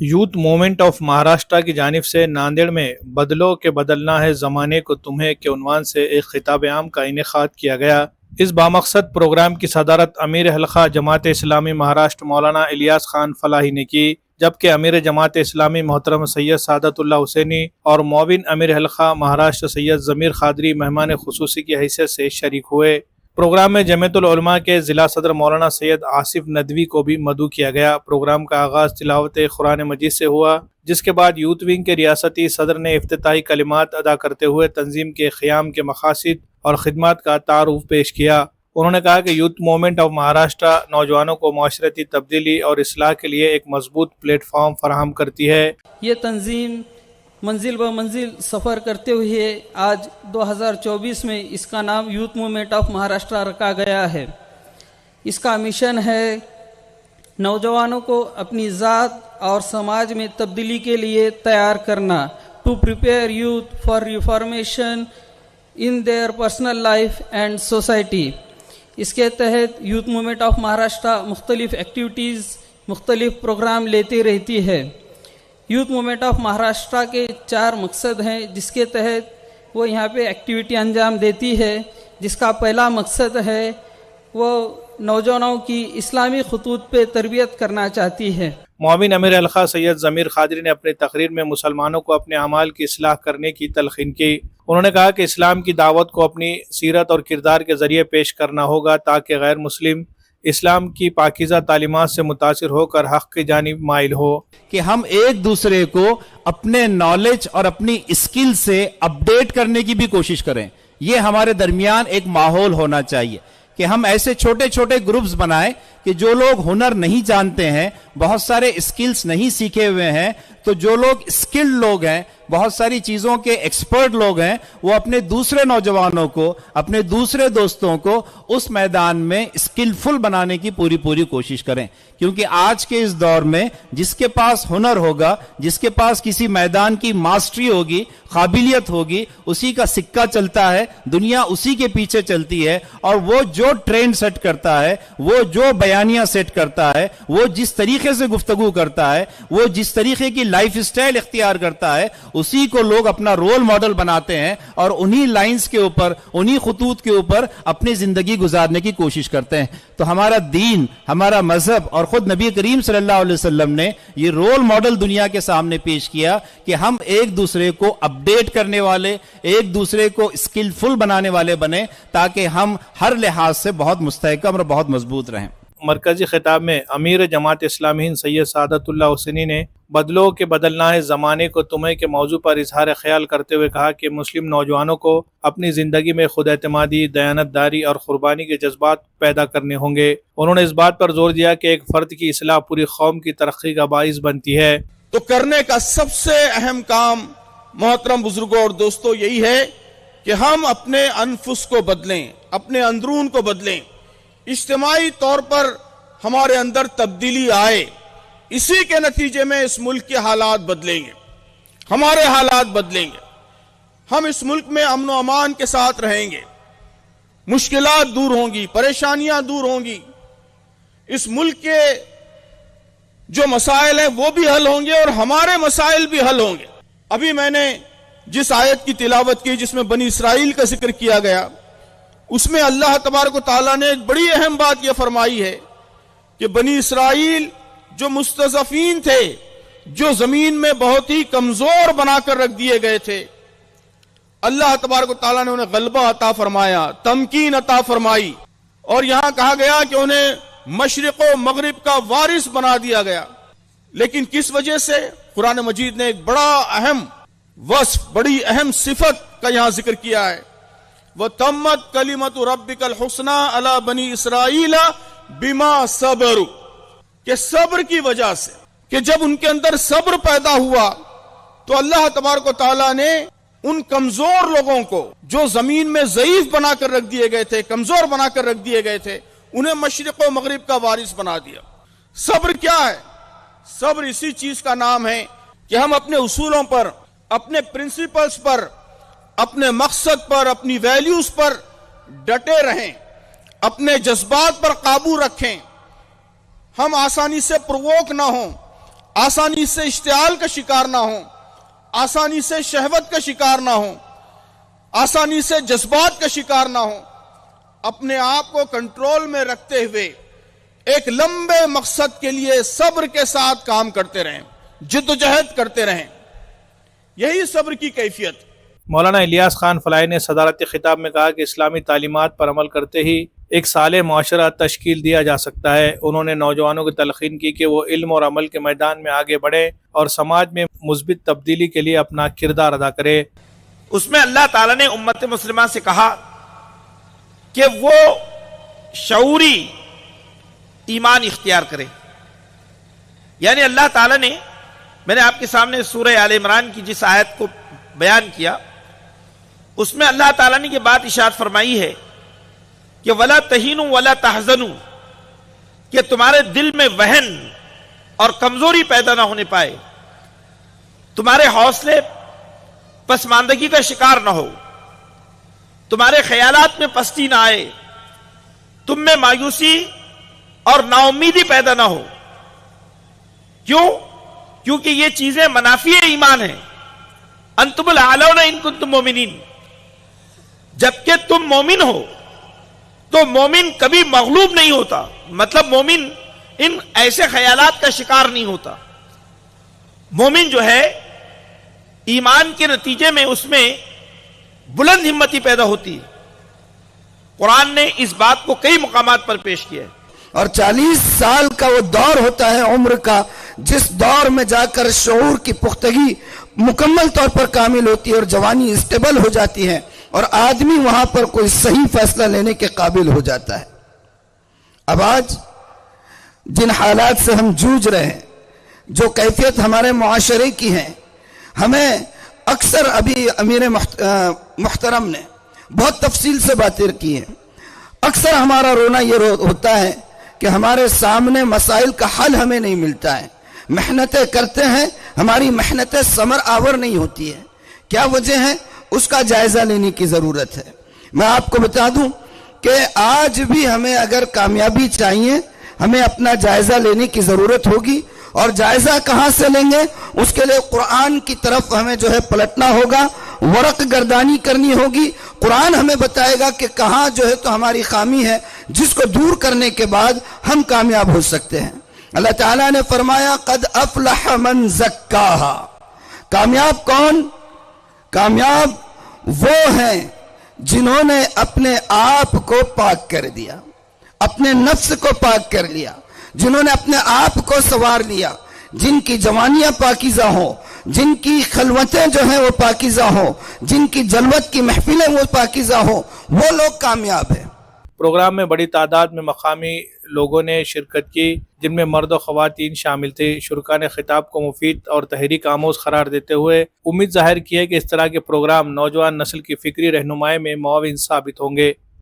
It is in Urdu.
یوتھ موومنٹ آف مہاراشٹرا کی جانب سے ناندیڑ میں بدلو کہ بدلنا ہے زمانے کو تمہیں کے عنوان سے ایک خطاب عام کا انعقاد کیا گیا۔ اس بامقصد پروگرام کی صدارت امیر حلقہ جماعت اسلامی مہاراشٹر مولانا الیاس خان فلاحی نے کی، جبکہ امیر جماعت اسلامی محترم سید سعادت اللہ حسینی اور معاون امیر حلقہ مہاراشٹر سید ضمیر قادری مہمان خصوصی کی حیثیت سے شریک ہوئے۔ پروگرام میں جمعیت العلماء کے ضلع صدر مولانا سید آصف ندوی کو بھی مدعو کیا گیا۔ پروگرام کا آغاز تلاوت قرآن مجید سے ہوا، جس کے بعد یوتھ ونگ کے ریاستی صدر نے افتتاحی کلمات ادا کرتے ہوئے تنظیم کے قیام کے مقاصد اور خدمات کا تعارف پیش کیا۔ انہوں نے کہا کہ یوتھ موومنٹ آف مہاراشٹرا نوجوانوں کو معاشرتی تبدیلی اور اصلاح کے لیے ایک مضبوط پلیٹ فارم فراہم کرتی ہے۔ یہ تنظیم منزل ب منزل سفر کرتے ہوئے آج 2024 میں اس کا نام یوتھ موومنٹ آف مہاراشٹرا رکھا گیا ہے۔ اس کا مشن ہے نوجوانوں کو اپنی ذات اور سماج میں تبدیلی کے لیے تیار کرنا، to prepare youth for reformation in their personal life and society. اس کے تحت یوتھ موومنٹ آف مہاراشٹرا مختلف ایکٹیویٹیز، مختلف پروگرام لیتی رہتی ہے۔ یوتھ موومنٹ آف مہاراشٹرا کے 4 مقصد ہیں جس کے تحت وہ یہاں پہ ایکٹیویٹی انجام دیتی ہے، جس کا پہلا مقصد ہے وہ نوجوانوں کی اسلامی خطوط پہ تربیت کرنا چاہتی ہے۔ معاون امیر حلقہ سید ضمیر قادری نے اپنی تقریر میں مسلمانوں کو اپنے اعمال کی اصلاح کرنے کی تلقین کی۔ انہوں نے کہا کہ اسلام کی دعوت کو اپنی سیرت اور کردار کے ذریعے پیش کرنا ہوگا تاکہ غیر مسلم اسلام کی پاکیزہ تعلیمات سے متاثر ہو کر حق کی جانب مائل ہو۔ کہ ہم ایک دوسرے کو اپنے نالج اور اپنی اسکل سے اپڈیٹ کرنے کی بھی کوشش کریں۔ یہ ہمارے درمیان ایک ماحول ہونا چاہیے کہ ہم ایسے چھوٹے چھوٹے گروپس بنائیں کہ جو لوگ ہنر نہیں جانتے ہیں، بہت سارے اسکلز نہیں سیکھے ہوئے ہیں، تو جو لوگ اسکلڈ لوگ ہیں، بہت ساری چیزوں کے ایکسپرٹ لوگ ہیں، وہ اپنے دوسرے نوجوانوں کو، اپنے دوسرے دوستوں کو اس میدان میں اسکلفل بنانے کی پوری کوشش کریں۔ کیونکہ آج کے اس دور میں جس کے پاس ہنر ہوگا، جس کے پاس کسی میدان کی ماسٹری ہوگی، قابلیت ہوگی، اسی کا سکہ چلتا ہے، دنیا اسی کے پیچھے چلتی ہے، اور وہ جو ٹرینڈ سیٹ کرتا ہے، وہ جو بیانیہ سیٹ کرتا ہے، وہ جس طریقے سے گفتگو کرتا ہے، وہ جس طریقے کی لائف سٹائل اختیار کرتا ہے، اسی کو لوگ اپنا رول ماڈل بناتے ہیں اور انہی لائنز کے اوپر، انہی خطوط کے اوپر اپنی زندگی گزارنے کی کوشش کرتے ہیں۔ تو ہمارا دین، ہمارا مذہب اور خود نبی کریم صلی اللہ علیہ وسلم نے یہ رول ماڈل دنیا کے سامنے پیش کیا کہ ہم ایک دوسرے کو اپڈیٹ کرنے والے، ایک دوسرے کو اسکلفل بنانے والے بنیں تاکہ ہم ہر لحاظ سے بہت مستحکم اور بہت مضبوط رہیں۔ مرکزی خطاب میں امیر جماعت اسلامی ہند سید سعادت اللہ حسینی نے بدلو کہ بدلنا ہے زمانے کو تمہیں کے موضوع پر اظہار خیال کرتے ہوئے کہا کہ مسلم نوجوانوں کو اپنی زندگی میں خود اعتمادی، دیانت داری اور قربانی کے جذبات پیدا کرنے ہوں گے۔ انہوں نے اس بات پر زور دیا کہ ایک فرد کی اصلاح پوری قوم کی ترقی کا باعث بنتی ہے۔ تو کرنے کا سب سے اہم کام محترم بزرگوں اور دوستوں یہی ہے کہ ہم اپنے انفس کو بدلیں، اپنے اندرون کو بدلیں، اجتماعی طور پر ہمارے اندر تبدیلی آئے۔ اسی کے نتیجے میں اس ملک کے حالات بدلیں گے، ہمارے حالات بدلیں گے، ہم اس ملک میں امن و امان کے ساتھ رہیں گے، مشکلات دور ہوں گی، پریشانیاں دور ہوں گی، اس ملک کے جو مسائل ہیں وہ بھی حل ہوں گے اور ہمارے مسائل بھی حل ہوں گے۔ ابھی میں نے جس آیت کی تلاوت کی جس میں بنی اسرائیل کا ذکر کیا گیا، اس میں اللہ تبارک و تعالیٰ نے ایک بڑی اہم بات یہ فرمائی ہے کہ بنی اسرائیل جو مستضعفین تھے، جو زمین میں بہت ہی کمزور بنا کر رکھ دیے گئے تھے، اللہ تبارک و تعالیٰ نے انہیں غلبہ عطا فرمایا، تمکین عطا فرمائی، اور یہاں کہا گیا کہ انہیں مشرق و مغرب کا وارث بنا دیا گیا۔ لیکن کس وجہ سے؟ قرآن مجید نے ایک بڑا اہم وصف، بڑی اہم صفت کا یہاں ذکر کیا ہے، وَتَمَّتْ كَلِمَةُ رَبِّكَ الْحُسْنَى عَلَى بَنِي إِسْرَائِيلَ بِمَا صَبَرُوا، کہ صبر کی وجہ سے، کہ جب ان کے اندر صبر پیدا ہوا تو اللہ تبارک و تعالیٰ نے ان کمزور لوگوں کو جو زمین میں ضعیف بنا کر رکھ دیے گئے تھے، کمزور بنا کر رکھ دیے گئے تھے، انہیں مشرق و مغرب کا وارث بنا دیا۔ صبر کیا ہے؟ صبر اسی چیز کا نام ہے کہ ہم اپنے اصولوں پر، اپنے پرنسپلز پر، اپنے مقصد پر، اپنی ویلیوز پر ڈٹے رہیں، اپنے جذبات پر قابو رکھیں، ہم آسانی سے پرووک نہ ہوں، آسانی سے اشتعال کا شکار نہ ہوں، آسانی سے شہوت کا شکار نہ ہوں، آسانی سے جذبات کا شکار نہ ہوں، اپنے آپ کو کنٹرول میں رکھتے ہوئے ایک لمبے مقصد کے لیے صبر کے ساتھ کام کرتے رہیں، جد و جہد کرتے رہیں، یہی صبر کی کیفیت۔ مولانا الیاس خان فلاحی نے صدارتی خطاب میں کہا کہ اسلامی تعلیمات پر عمل کرتے ہی ایک صالح معاشرہ تشکیل دیا جا سکتا ہے۔ انہوں نے نوجوانوں کو تلقین کی کہ وہ علم اور عمل کے میدان میں آگے بڑھیں اور سماج میں مثبت تبدیلی کے لیے اپنا کردار ادا کرے۔ اس میں اللہ تعالیٰ نے امت مسلمہ سے کہا کہ وہ شعوری ایمان اختیار کرے، یعنی اللہ تعالیٰ نے، میں نے آپ کے سامنے سورہ آل عمران کی جس آیت کو بیان کیا، اس میں اللہ تعالیٰ نے یہ بات ارشاد فرمائی ہے کہ وَلَا تَهِنُوا وَلَا تَحْزَنُوا، کہ تمہارے دل میں وہن اور کمزوری پیدا نہ ہونے پائے، تمہارے حوصلے پسماندگی کا شکار نہ ہو، تمہارے خیالات میں پستی نہ آئے، تم میں مایوسی اور نا امیدی پیدا نہ ہو۔ کیوں؟ کیونکہ یہ چیزیں منافع ایمان ہیں۔ انتم الاعلون ان کنتم مومنین، جبکہ تم مومن ہو تو مومن کبھی مغلوب نہیں ہوتا، مطلب مومن ان ایسے خیالات کا شکار نہیں ہوتا۔ مومن جو ہے ایمان کے نتیجے میں اس میں بلند ہمتی پیدا ہوتی ہے۔ قرآن نے اس بات کو کئی مقامات پر پیش کیا ہے۔ اور 40 سال کا وہ دور ہوتا ہے عمر کا، جس دور میں جا کر شعور کی پختگی مکمل طور پر کامل ہوتی ہے اور جوانی اسٹیبل ہو جاتی ہے، اور آدمی وہاں پر کوئی صحیح فیصلہ لینے کے قابل ہو جاتا ہے۔ اب آج جن حالات سے ہم جوجھ رہے ہیں، جو کیفیت ہمارے معاشرے کی ہے، ہمیں اکثر ابھی امیر محترم نے بہت تفصیل سے باتیں کی ہیں، اکثر ہمارا رونا یہ ہوتا ہے کہ ہمارے سامنے مسائل کا حل ہمیں نہیں ملتا ہے، محنتیں کرتے ہیں، ہماری محنتیں ثمر آور نہیں ہوتی ہے۔ کیا وجہ ہے؟ اس کا جائزہ لینے کی ضرورت ہے۔ میں آپ کو بتا دوں کہ آج بھی ہمیں اگر کامیابی چاہیے، ہمیں اپنا جائزہ لینے کی ضرورت ہوگی، اور جائزہ کہاں سے لیں گے؟ اس کے لیے قرآن کی طرف ہمیں جو ہے پلٹنا ہوگا، ورق گردانی کرنی ہوگی۔ قرآن ہمیں بتائے گا کہ کہاں جو ہے تو ہماری خامی ہے، جس کو دور کرنے کے بعد ہم کامیاب ہو سکتے ہیں۔ اللہ تعالیٰ نے فرمایا قد افلح من زکاہا، کامیاب کون؟ کامیاب وہ ہیں جنہوں نے اپنے آپ کو پاک کر دیا، اپنے نفس کو پاک کر لیا، جنہوں نے اپنے آپ کو سنوار لیا، جن کی جوانیاں پاکیزہ ہوں، جن کی خلوتیں جو ہیں وہ پاکیزہ ہوں، جن کی جلوت کی محفلیں وہ پاکیزہ ہوں، وہ لوگ کامیاب ہیں۔ پروگرام میں بڑی تعداد میں مقامی لوگوں نے شرکت کی، جن میں مرد و خواتین شامل تھے۔ شرکاء نے خطاب کو مفید اور تحریک آموز قرار دیتے ہوئے امید ظاہر کی ہے کہ اس طرح کے پروگرام نوجوان نسل کی فکری رہنمائی میں معاون ثابت ہوں گے۔